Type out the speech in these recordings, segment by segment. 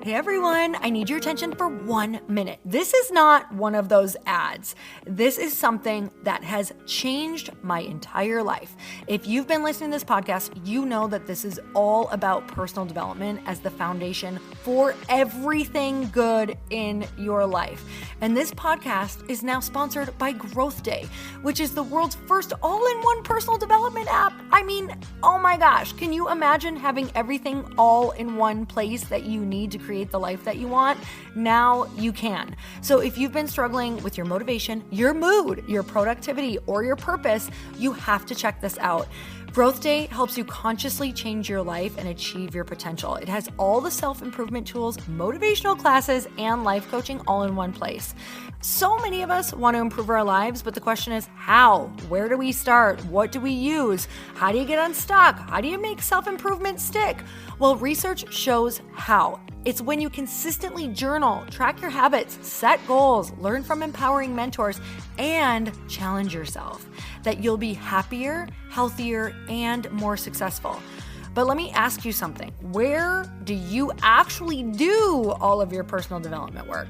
Hey everyone, I need your attention for 1 minute. This is not one of those ads. This is something that has changed my entire life. If you've been listening to this podcast, you know that this is all about personal development as the foundation for everything good in your life. And this podcast is now sponsored by Growth Day, which is the world's first all-in-one personal development app. I mean, oh my gosh, can you imagine having everything all in one place that you need to create the life that you want? Now you can. So if you've been struggling with your motivation, your mood, your productivity, or your purpose, you have to check this out. Growth Day helps you consciously change your life and achieve your potential. It has all the self-improvement tools, motivational classes, and life coaching all in one place. So many of us want to improve our lives, but the question is how? Where do we start? What do we use? How do you get unstuck? How do you make self-improvement stick? Well, research shows how. It's when you consistently journal, track your habits, set goals, learn from empowering mentors, and challenge yourself that you'll be happier, healthier, and more successful. But let me ask you something. Where do you actually do all of your personal development work?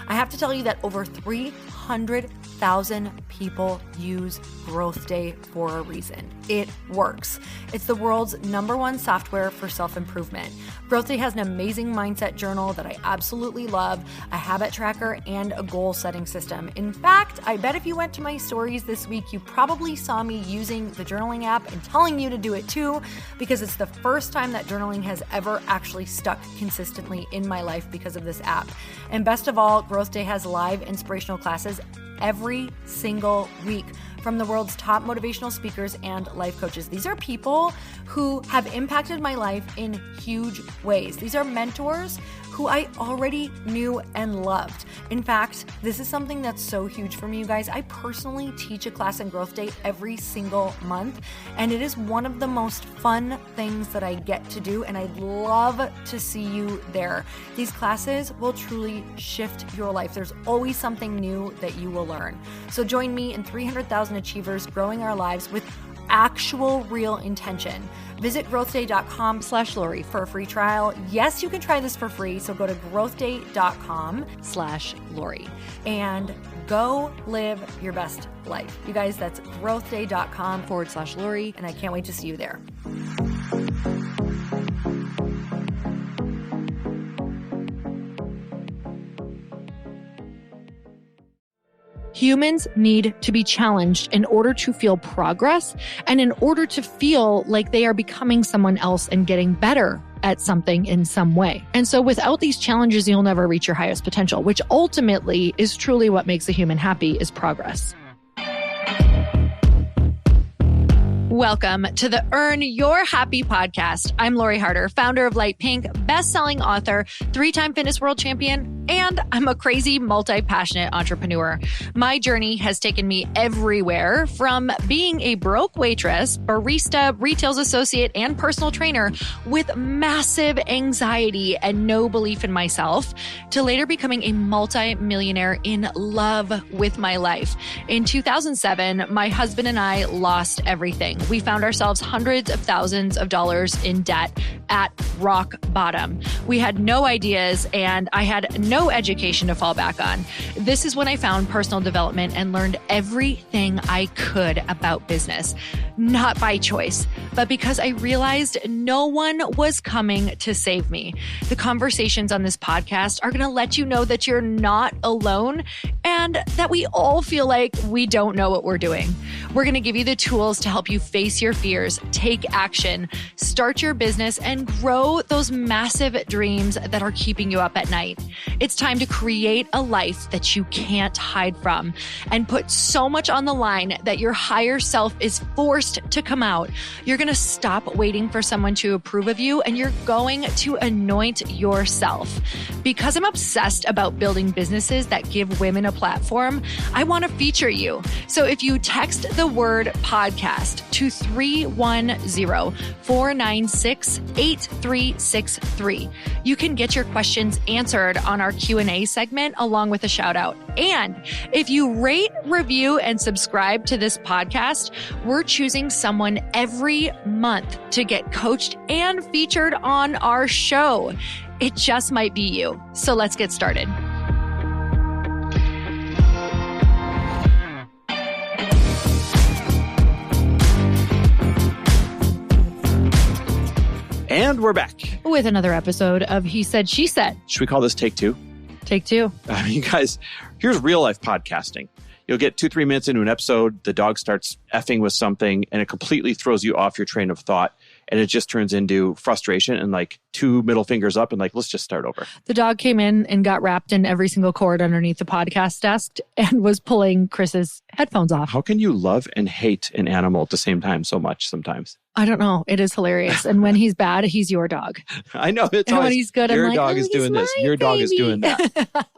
I have to tell you that over 300,000 people use Growth Day for a reason. It works. It's the world's #1 software for self-improvement. Growth Day has an amazing mindset journal that I absolutely love, a habit tracker, and a goal-setting system. In fact, I bet if you went to my stories this week, you probably saw me using the journaling app and telling you to do it too, because it's the first time that journaling has ever actually stuck consistently in my life because of this app. And best of all, Growth Day has live inspirational classes every single week from the world's top motivational speakers and life coaches. These are people who have impacted my life in huge ways. These are mentors who I already knew and loved. In fact, this is something that's so huge for me, you guys. I personally teach a class in Growth Day every single month, and it is one of the most fun things that I get to do, and I'd love to see you there. These classes will truly shift your life. There's always something new that you will learn. So join me and 300,000 achievers growing our lives with actual real intention. Visit growthday.com/Lori for a free trial. Yes, you can try this for free. So go to growthday.com/Lori and go live your best life. You guys, that's growthday.com/Lori. And I can't wait to see you there. Humans need to be challenged in order to feel progress and in order to feel like they are becoming someone else and getting better at something in some way. And so without these challenges, you'll never reach your highest potential, which ultimately is truly what makes a human happy, is progress. Welcome to the Earn Your Happy podcast. I'm Lori Harder, founder of Lite Pink, best-selling author, 3-time fitness world champion, and I'm a crazy, multi-passionate entrepreneur. My journey has taken me everywhere, from being a broke waitress, barista, retail associate, and personal trainer with massive anxiety and no belief in myself, to later becoming a multi-millionaire in love with my life. In 2007, my husband and I lost everything. We found ourselves hundreds of thousands of dollars in debt at rock bottom. We had no ideas and I had no education to fall back on. This is when I found personal development and learned everything I could about business, not by choice, but because I realized no one was coming to save me. The conversations on this podcast are going to let you know that you're not alone and that we all feel like we don't know what we're doing. We're going to give you the tools to help you face your fears, take action, start your business, and grow those massive dreams that are keeping you up at night. It's time to create a life that you can't hide from and put so much on the line that your higher self is forced to come out. You're going to stop waiting for someone to approve of you and you're going to anoint yourself. Because I'm obsessed about building businesses that give women a platform, I want to feature you. So if you text the word podcast to 310-496-8363, you can get your questions answered on our Q&A segment along with a shout out. And if you rate, review, and subscribe to this podcast, we're choosing someone every month to get coached and featured on our show. it just might be you. So let's get started. And we're back with another episode of He Said, She Said. Should we call this take two? Take two. I mean, guys, here's real life podcasting. You'll get 2-3 minutes into an episode, the dog starts effing with something, and it completely throws you off your train of thought. And it just turns into frustration and like 2 middle fingers up and like, let's just start over. The dog came in and got wrapped in every single cord underneath the podcast desk and was pulling Chris's headphones off. How can you love and hate an animal at the same time so much sometimes? I don't know. It is hilarious. And when he's bad, he's your dog. I know. It's and always, when he's good, your I'm like, dog is doing this. Your dog is doing that.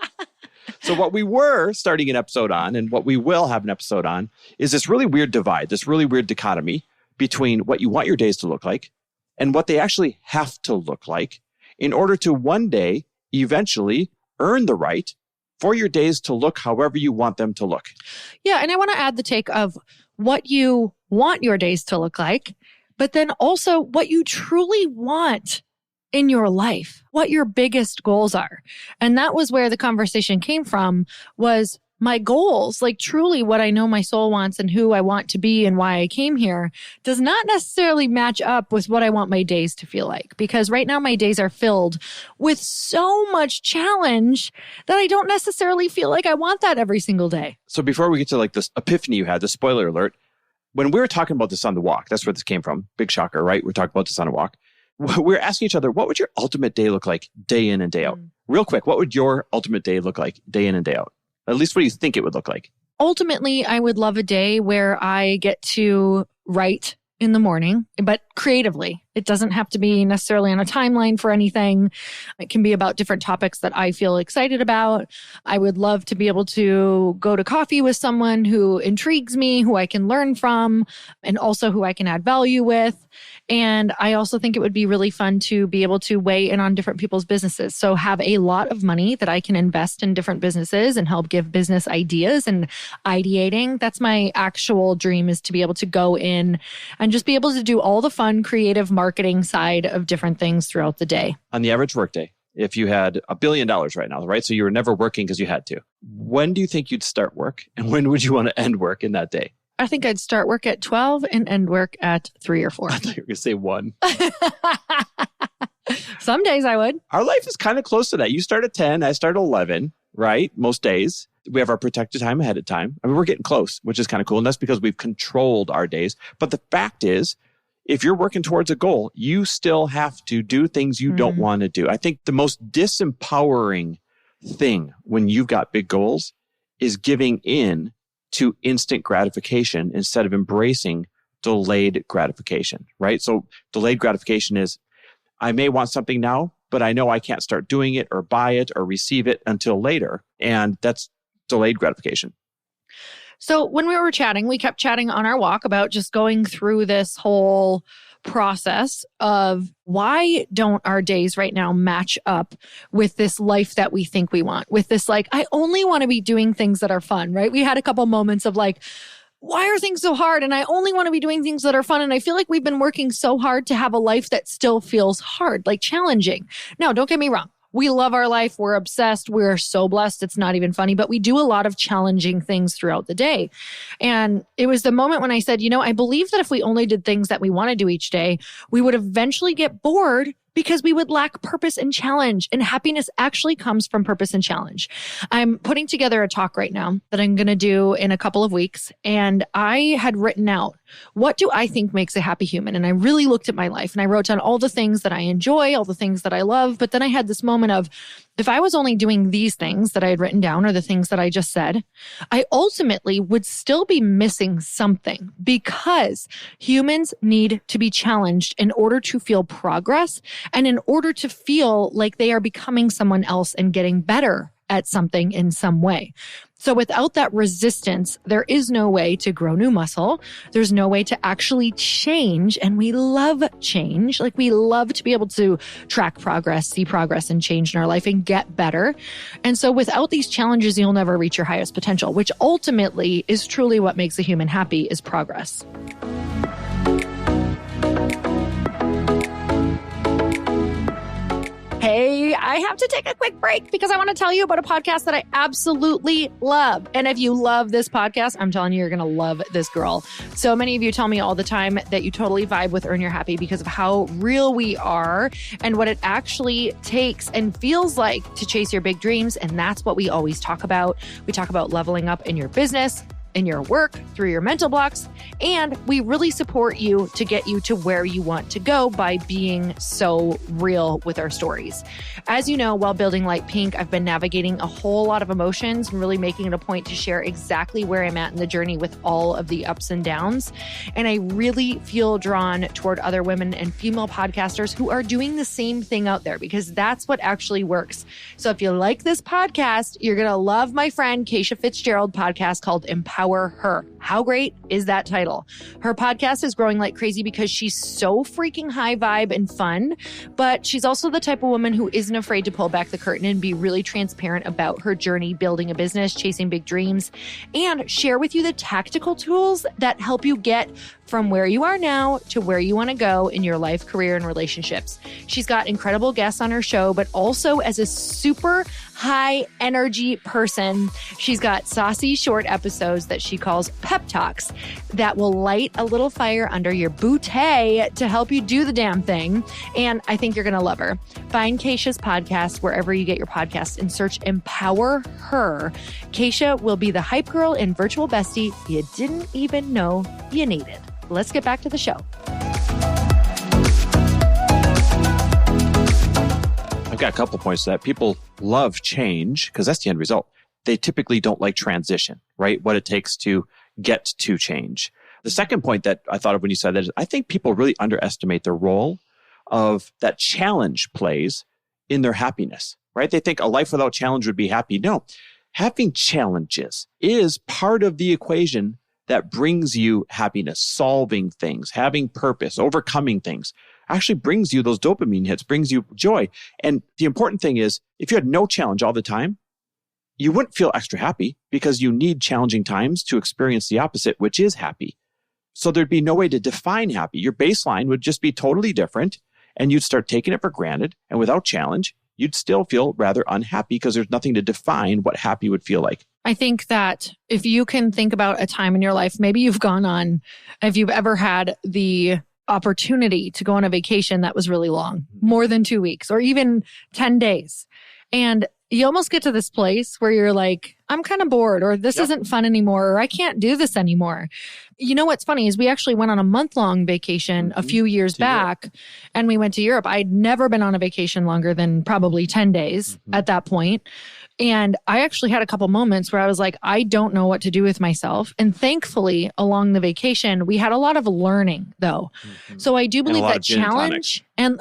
So what we were starting an episode on and what we will have an episode on is this really weird divide, this really weird dichotomy between what you want your days to look like and what they actually have to look like in order to one day eventually earn the right for your days to look however you want them to look. Yeah. And I want to add the take of what you want your days to look like, but then also what you truly want in your life, what your biggest goals are. And that was where the conversation came from, was my goals, like truly what I know my soul wants and who I want to be and why I came here, does not necessarily match up with what I want my days to feel like. Because right now my days are filled with so much challenge that I don't necessarily feel like I want that every single day. So before we get to like this epiphany you had, the spoiler alert, when we were talking about this on the walk, that's where this came from. Big shocker, right? We're talking about this on a walk. We're asking each other, what would your ultimate day look like day in and day out? Real quick, what would your ultimate day look like day in and day out? At least what do you think it would look like? Ultimately, I would love a day where I get to write in the morning, but creatively. It doesn't have to be necessarily on a timeline for anything. It can be about different topics that I feel excited about. I would love to be able to go to coffee with someone who intrigues me, who I can learn from, and also who I can add value with. And I also think it would be really fun to be able to weigh in on different people's businesses. So have a lot of money that I can invest in different businesses and help give business ideas and ideating. That's my actual dream, is to be able to go in and just be able to do all the fun, creative marketing side of different things throughout the day. On the average workday, if you had $1 billion right now, right? So you were never working because you had to. When do you think you'd start work? And when would you want to end work in that day? I think I'd start work at 12 and end work at 3 or 4. I thought you were going to say 1. Some days I would. Our life is kind of close to that. You start at 10, I start at 11, right? Most days. We have our protected time ahead of time. I mean, we're getting close, which is kind of cool. And that's because we've controlled our days. But the fact is, if you're working towards a goal, you still have to do things you don't want to do. I think the most disempowering thing when you've got big goals is giving in to instant gratification instead of embracing delayed gratification, right? So delayed gratification is, I may want something now, but I know I can't start doing it or buy it or receive it until later. And that's delayed gratification. So when we were chatting, we kept chatting on our walk about just going through this whole process of why don't our days right now match up with this life that we think we want, with this like, I only want to be doing things that are fun, right? We had a couple moments of like, why are things so hard? And I only want to be doing things that are fun. And I feel like we've been working so hard to have a life that still feels hard, like challenging. Now, don't get me wrong. We love our life. We're obsessed. We're so blessed. It's not even funny, but we do a lot of challenging things throughout the day. And it was the moment when I said, you know, I believe that if we only did things that we want to do each day, we would eventually get bored because we would lack purpose and challenge. And happiness actually comes from purpose and challenge. I'm putting together a talk right now that I'm going to do in a couple of weeks. And I had written out, what do I think makes a happy human? And I really looked at my life and I wrote down all the things that I enjoy, all the things that I love. But then I had this moment of, if I was only doing these things that I had written down or the things that I just said, I ultimately would still be missing something, because humans need to be challenged in order to feel progress and in order to feel like they are becoming someone else and getting better at something in some way. So without that resistance, there is no way to grow new muscle. There's no way to actually change. And we love change. Like, we love to be able to track progress, see progress and change in our life and get better. And so without these challenges, you'll never reach your highest potential, which ultimately is truly what makes a human happy, is progress. Hey, I have to take a quick break because I want to tell you about a podcast that I absolutely love. And if you love this podcast, I'm telling you, you're going to love this girl. So many of you tell me all the time that you totally vibe with Earn Your Happy because of how real we are and what it actually takes and feels like to chase your big dreams. And that's what we always talk about. We talk about leveling up in your business, in your work, through your mental blocks, and we really support you to get you to where you want to go by being so real with our stories. As you know, while building Lite Pink, I've been navigating a whole lot of emotions and really making it a point to share exactly where I'm at in the journey with all of the ups and downs. And I really feel drawn toward other women and female podcasters who are doing the same thing out there because that's what actually works. So if you like this podcast, you're going to love my friend Keisha Fitzgerald podcast called Empower Her. How great is that title? Her podcast is growing like crazy because she's so freaking high vibe and fun, but she's also the type of woman who isn't afraid to pull back the curtain and be really transparent about her journey building a business, chasing big dreams, and share with you the tactical tools that help you get from where you are now to where you want to go in your life, career, and relationships. She's got incredible guests on her show, but also as a super high energy person, she's got saucy short episodes that she calls pep talks that will light a little fire under your bootay to help you do the damn thing. And I think you're going to love her. Find Keisha's podcast wherever you get your podcasts and search Empower Her. Keisha will be the hype girl and virtual bestie you didn't even know you needed. Let's get back to the show. I've got a couple points to that. People love change because that's the end result. They typically don't like transition, right? What it takes to get to change. The second point that I thought of when you said that is I think people really underestimate the role of that challenge plays in their happiness, right? They think a life without challenge would be happy. No, having challenges is part of the equation that brings you happiness, solving things, having purpose, overcoming things, actually brings you those dopamine hits, brings you joy. And the important thing is, if you had no challenge all the time, you wouldn't feel extra happy because you need challenging times to experience the opposite, which is happy. So there'd be no way to define happy. Your baseline would just be totally different and you'd start taking it for granted. And without challenge, you'd still feel rather unhappy because there's nothing to define what happy would feel like. I think that if you can think about a time in your life, maybe you've gone on, if you've ever had the opportunity to go on a vacation that was really long, more than 2 weeks or even 10 days. And you almost get to this place where you're like, I'm kind of bored, or this isn't fun anymore, or I can't do this anymore. You know what's funny is we actually went on a month-long vacation a few years back, and we went to Europe. I'd never been on a vacation longer than probably 10 days at that point. And I actually had a couple moments where I was like, I don't know what to do with myself. And thankfully, along the vacation, we had a lot of learning, though. So I do believe that challenge and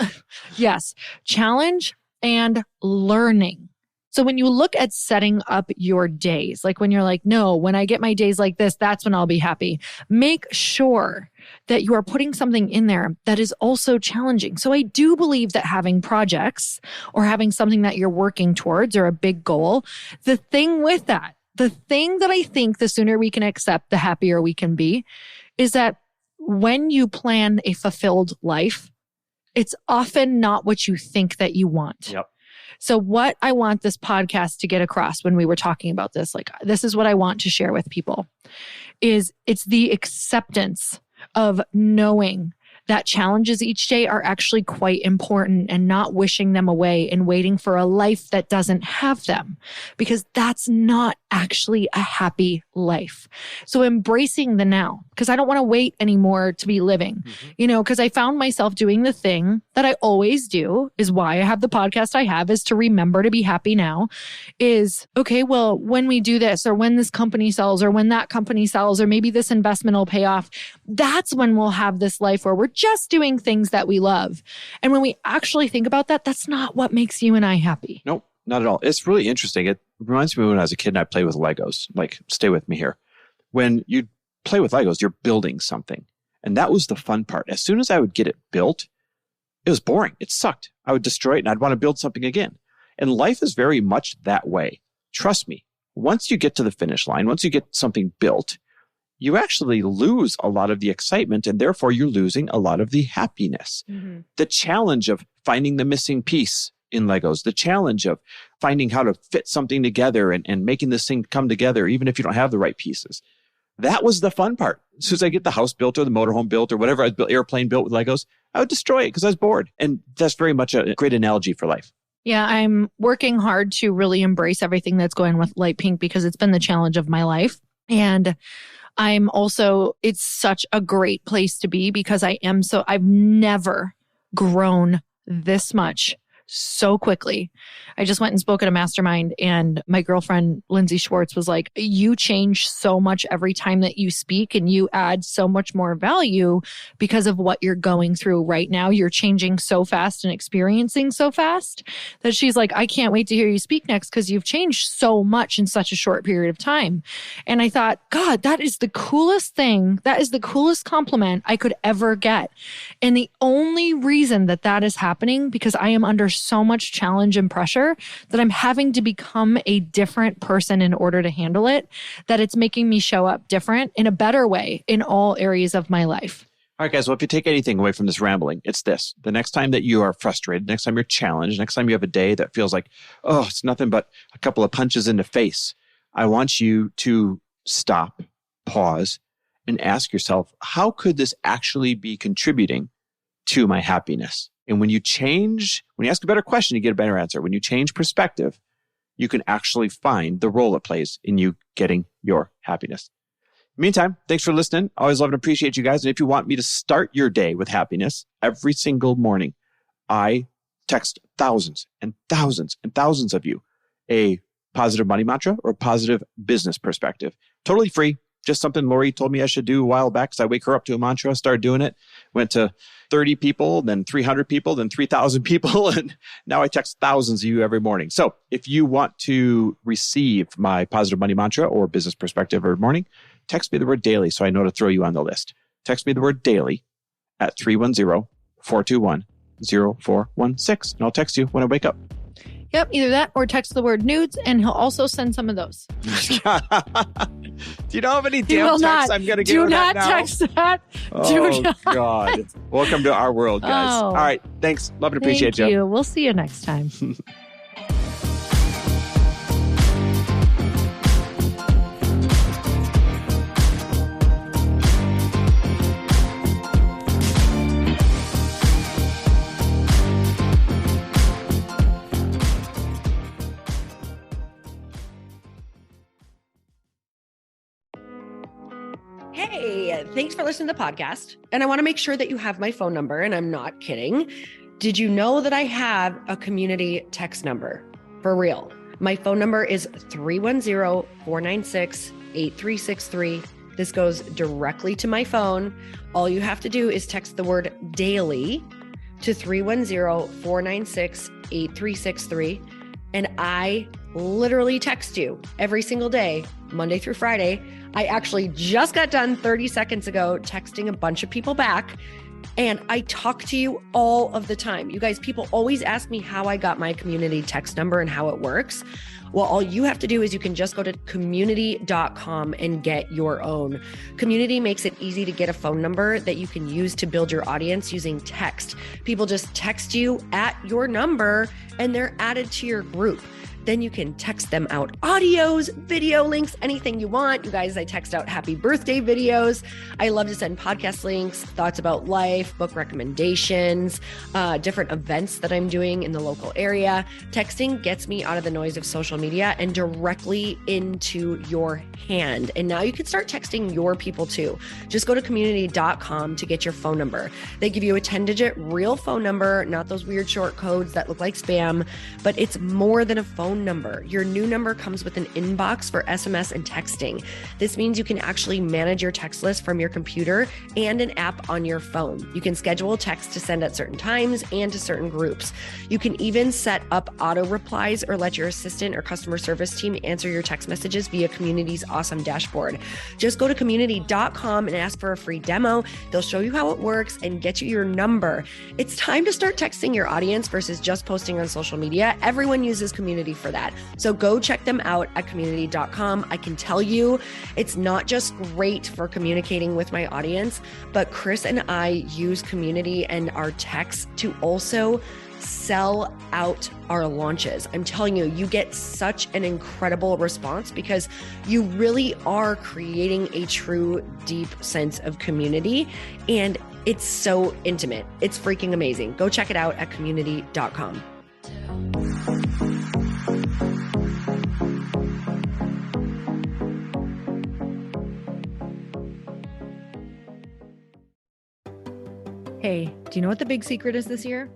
challenge and learning. So when you look at setting up your days, like when you're like, no, when I get my days like this, that's when I'll be happy. Make sure that you are putting something in there that is also challenging. So I do believe that having projects or having something that you're working towards or a big goal, the thing with that, the thing that I think the sooner we can accept, the happier we can be, is that when you plan a fulfilled life, it's often not what you think that you want. Yep. So what I want this podcast to get across when we were talking about this, like this is what I want to share with people, is it's the acceptance of knowing that challenges each day are actually quite important and not wishing them away and waiting for a life that doesn't have them, because that's not actually a happy life. So embracing the now, because I don't want to wait anymore to be living, because I found myself doing the thing that I always do, is why I have the podcast I have, is to remember to be happy now, is, okay, well, when we do this, or when this company sells, or when that company sells, or maybe this investment will pay off, that's when we'll have this life where we're just doing things that we love. And when we actually think about that, that's not what makes you and I happy. Nope, not at all. It's really interesting. It reminds me when I was a kid and I played with Legos. Like, stay with me here. When you play with Legos, you're building something. And that was the fun part. As soon as I would get it built, it was boring. It sucked. I would destroy it and I'd want to build something again. And life is very much that way. Trust me. Once you get to the finish line, once you get something built, you actually lose a lot of the excitement, and therefore you're losing a lot of the happiness. The challenge of finding the missing piece in Legos, the challenge of finding how to fit something together and making this thing come together, even if you don't have the right pieces. That was the fun part. As soon as I get the house built or the motorhome built or whatever, I built airplane built with Legos, I would destroy it because I was bored. And that's very much a great analogy for life. Yeah, I'm working hard to really embrace everything that's going with Lite Pink because it's been the challenge of my life. And I'm also, it's such a great place to be because I've never grown this much so quickly. I just went and spoke at a mastermind and my girlfriend, Lindsay Schwartz, was like, you change so much every time that you speak and you add so much more value because of what you're going through right now. You're changing so fast and experiencing so fast that she's like, I can't wait to hear you speak next because you've changed so much in such a short period of time. And I thought, God, that is the coolest thing. That is the coolest compliment I could ever get. And the only reason that is happening because I am under so much challenge and pressure that I'm having to become a different person in order to handle it, that it's making me show up different in a better way in all areas of my life. All right, guys. Well, if you take anything away from this rambling, it's this. The next time that you are frustrated, next time you're challenged, next time you have a day that feels like, oh, it's nothing but a couple of punches in the face, I want you to stop, pause, and ask yourself, how could this actually be contributing to my happiness? And when you ask a better question, you get a better answer. When you change perspective, you can actually find the role it plays in you getting your happiness. Meantime, thanks for listening. Always love and appreciate you guys. And if you want me to start your day with happiness every single morning, I text thousands and thousands and thousands of you a positive money mantra or positive business perspective. Totally free. Just something Lori told me I should do a while back because I wake her up to a mantra, started doing it, went to 30 people, then 300 people, then 3,000 people. And now I text thousands of you every morning. So if you want to receive my positive money mantra or business perspective every morning, text me the word daily so I know to throw you on the list. Text me the word daily at 310-421-0416. And I'll text you when I wake up. Yep, either that or text the word nudes, and he'll also send some of those. Do you know how many damn texts I'm going to get? Do not text that. Oh, God. Welcome to our world, guys. Oh. All right. Thanks. Love and appreciate you. Thank you. We'll see you next time. Hey, thanks for listening to the podcast. And I want to make sure that you have my phone number, and I'm not kidding. Did you know that I have a community text number? For real. My phone number is 310-496-8363. This goes directly to my phone. All you have to do is text the word daily to 310-496-8363. And I literally text you every single day, Monday through Friday. I actually just got done 30 seconds ago texting a bunch of people back, and I talk to you all of the time. You guys, people always ask me how I got my community text number and how it works. Well, all you have to do is you can just go to community.com and get your own. Community makes it easy to get a phone number that you can use to build your audience using text. People just text you at your number and they're added to your group. Then you can text them out audios, video links, anything you want. You guys, I text out happy birthday videos. I love to send podcast links, thoughts about life, book recommendations, different events that I'm doing in the local area. Texting gets me out of the noise of social media and directly into your hand. And now you can start texting your people too. Just go to community.com to get your phone number. They give you a 10-digit real phone number, not those weird short codes that look like spam, but it's more than a phone number. Your new number comes with an inbox for SMS and texting. This means you can actually manage your text list from your computer and an app on your phone. You can schedule text to send at certain times and to certain groups. You can even set up auto replies or let your assistant or customer service team answer your text messages via Community's awesome dashboard. Just go to community.com and ask for a free demo. They'll show you how it works and get you your number. It's time to start texting your audience versus just posting on social media. Everyone uses Community for that. So go check them out at community.com. I can tell you it's not just great for communicating with my audience, but Chris and I use Community and our texts to also sell out our launches. I'm telling you, you get such an incredible response because you really are creating a true, deep sense of community. And it's so intimate. It's freaking amazing. Go check it out at community.com. Hey, do you know what the big secret is this year?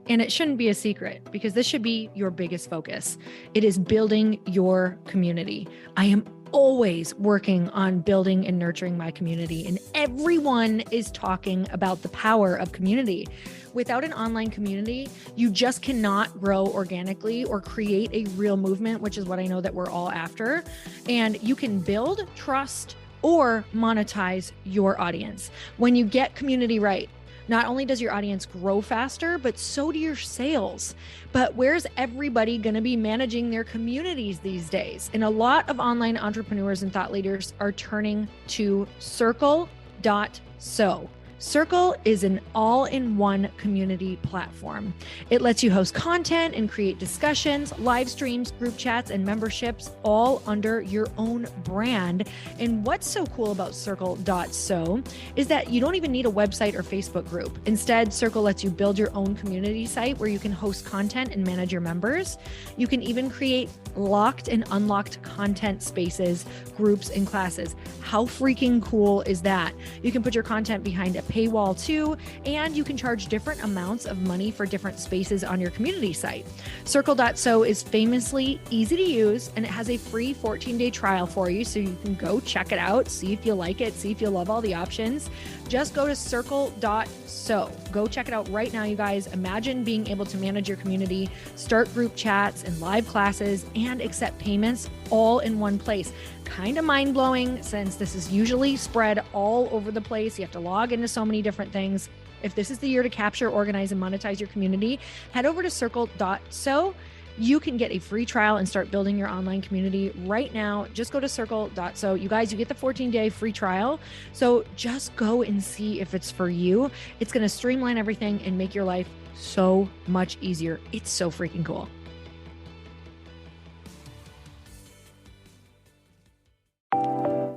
And it shouldn't be a secret because this should be your biggest focus. It is building your community. I am always working on building and nurturing my community, and everyone is talking about the power of community. Without an online community, you just cannot grow organically or create a real movement, which is what I know that we're all after. And you can build trust or monetize your audience. When you get community right, not only does your audience grow faster, but so do your sales. But where's everybody going to be managing their communities these days? And a lot of online entrepreneurs and thought leaders are turning to Circle.so. Circle is an all-in-one community platform. It lets you host content and create discussions, live streams, group chats, and memberships all under your own brand. And what's so cool about Circle.so is that you don't even need a website or Facebook group. Instead, Circle lets you build your own community site where you can host content and manage your members. You can even create locked and unlocked content spaces, groups, and classes. How freaking cool is that? You can put your content behind a paywall too, and you can charge different amounts of money for different spaces on your community site. Circle.so is famously easy to use, and it has a free 14-day trial for you, so you can go check it out, see if you like it, see if you love all the options. Just go to Circle.so. Go check it out right now, you guys. Imagine being able to manage your community, start group chats and live classes, and accept payments all in one place. Kind of mind-blowing since this is usually spread all over the place. You have to log into so many different things. If this is the year to capture, organize, and monetize your community, head over to Circle.so. You can get a free trial and start building your online community right now. Just go to Circle.so. You guys, you get the 14-day free trial. So just go and see if it's for you. It's going to streamline everything and make your life so much easier. It's so freaking cool.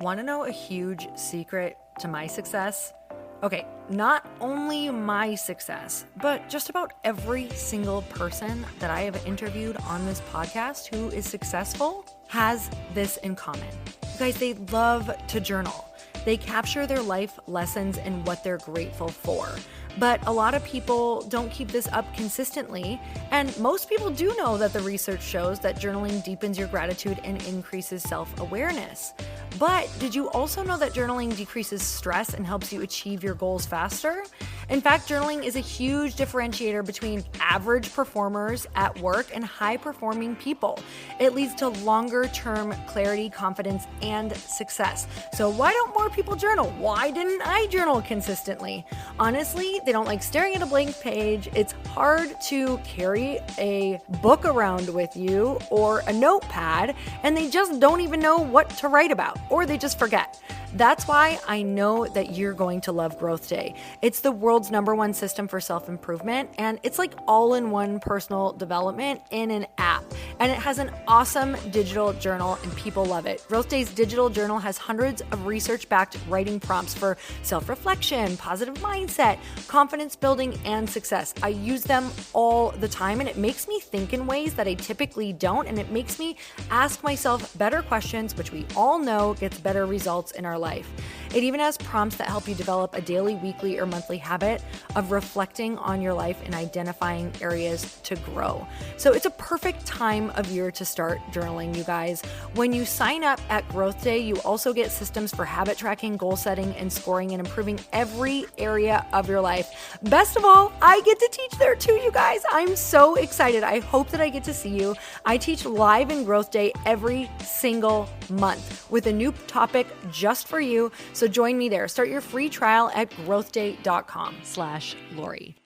Want to know a huge secret to my success? Okay, not only my success, but just about every single person that I have interviewed on this podcast who is successful has this in common. You guys, they love to journal. They capture their life lessons and what they're grateful for. But a lot of people don't keep this up consistently. And most people do know that the research shows that journaling deepens your gratitude and increases self-awareness. But did you also know that journaling decreases stress and helps you achieve your goals faster? In fact, journaling is a huge differentiator between average performers at work and high-performing people. It leads to longer-term clarity, confidence, and success. So why don't more people journal? Why didn't I journal consistently? Honestly, they don't like staring at a blank page. It's hard to carry a book around with you or a notepad, and they just don't even know what to write about, or they just forget. That's why I know that you're going to love Growth Day. It's the world's #1 system for self-improvement, and it's like all-in-one personal development in an app. And it has an awesome digital journal, and people love it. Growth Day's digital journal has hundreds of research-backed writing prompts for self-reflection, positive mindset, confidence building, and success. I use them all the time, and it makes me think in ways that I typically don't, and it makes me ask myself better questions, which we all know gets better results in our life. It even has prompts that help you develop a daily, weekly, or monthly habit of reflecting on your life and identifying areas to grow. So it's a perfect time of year to start journaling, you guys. When you sign up at Growth Day, you also get systems for habit tracking, goal setting, and scoring, and improving every area of your life. Best of all, I get to teach there too, you guys. I'm so excited. I hope that I get to see you. I teach live in Growth Day every single month with a new topic just for you. So join me there. Start your free trial at growthday.com/Lori.